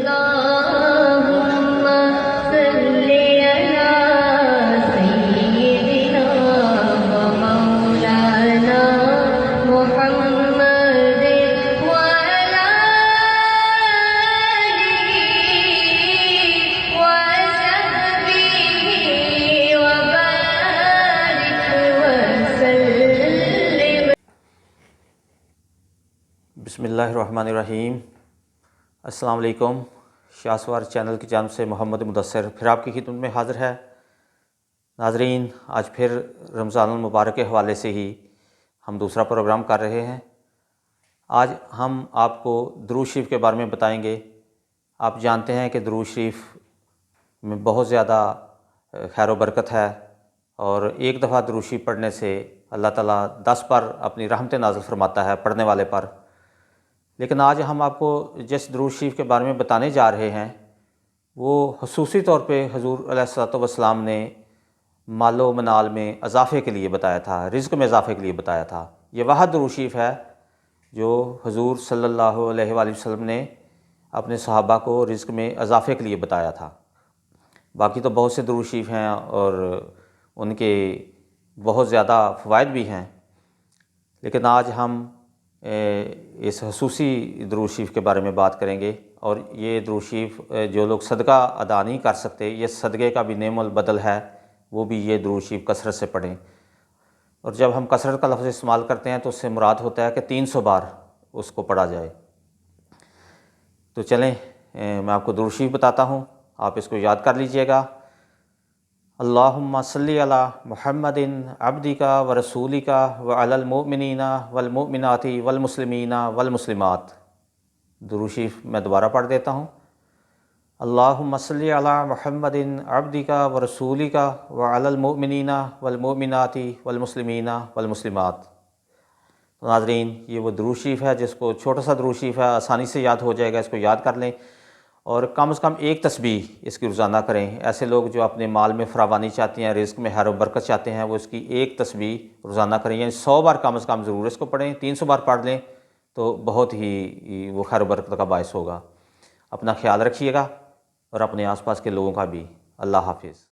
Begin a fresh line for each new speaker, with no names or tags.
اللهم صل على سيدنا ومولانا محمد وعلى آله وصحبه وبارك وسلم.
بسم اللہ الرحمن الرحیم. السلام علیکم. شاہسوار چینل کی جانب سے محمد مدثر پھر آپ کی خدمت میں حاضر ہے. ناظرین، آج پھر رمضان المبارک کے حوالے سے ہی ہم دوسرا پروگرام کر رہے ہیں. آج ہم آپ کو درود شریف کے بارے میں بتائیں گے. آپ جانتے ہیں کہ درود شریف میں بہت زیادہ خیر و برکت ہے، اور ایک دفعہ درود شریف پڑھنے سے اللہ تعالیٰ 10 بار اپنی رحمت نازل فرماتا ہے پڑھنے والے پر. لیکن آج ہم آپ کو جس درود شریف کے بارے میں بتانے جا رہے ہیں وہ خصوصی طور پہ حضور علیہ الصلوۃ والسلام نے مال و منال میں اضافے کے لیے بتایا تھا، رزق میں اضافے کے لیے بتایا تھا. یہ وہ درود شریف ہے جو حضور صلی اللہ علیہ وآلہ وسلم نے اپنے صحابہ کو رزق میں اضافے کے لیے بتایا تھا. باقی تو بہت سے درود شریف ہیں اور ان کے بہت زیادہ فوائد بھی ہیں، لیکن آج ہم اس خصوصی درود شریف کے بارے میں بات کریں گے. اور یہ درود شریف جو لوگ صدقہ ادا نہیں کر سکتے، یہ صدقے کا بھی نعم البدل ہے، وہ بھی یہ درود شریف کثرت سے پڑھیں. اور جب ہم کثرت کا لفظ استعمال کرتے ہیں تو اس سے مراد ہوتا ہے کہ 300 بار اس کو پڑھا جائے. تو چلیں میں آپ کو درود شریف بتاتا ہوں، آپ اس کو یاد کر لیجئے گا. اللہم صلی علی محمد عبدک و رسولک وعلی المؤمنین والمؤمنات والمسلمین والمسلمات. درود شریف میں دوبارہ پڑھ دیتا ہوں. اللہم صلی علی محمد عبدک و رسولک وعلی المؤمنین والمؤمنات والمسلمین والمسلمات. ناظرین، یہ وہ درود شریف ہے جس کو چھوٹا سا درود شریف ہے، آسانی سے یاد ہو جائے گا. اس کو یاد کر لیں اور کم از کم ایک تسبیح اس کی روزانہ کریں. ایسے لوگ جو اپنے مال میں فراوانی چاہتے ہیں، رزق میں خیر و برکت چاہتے ہیں، وہ اس کی ایک تسبیح روزانہ کریں. یعنی 100 بار کم از کم ضرور اس کو پڑھیں. 300 بار پڑھ لیں تو بہت ہی وہ خیر و برکت کا باعث ہوگا. اپنا خیال رکھیے گا اور اپنے آس پاس کے لوگوں کا بھی. اللہ حافظ.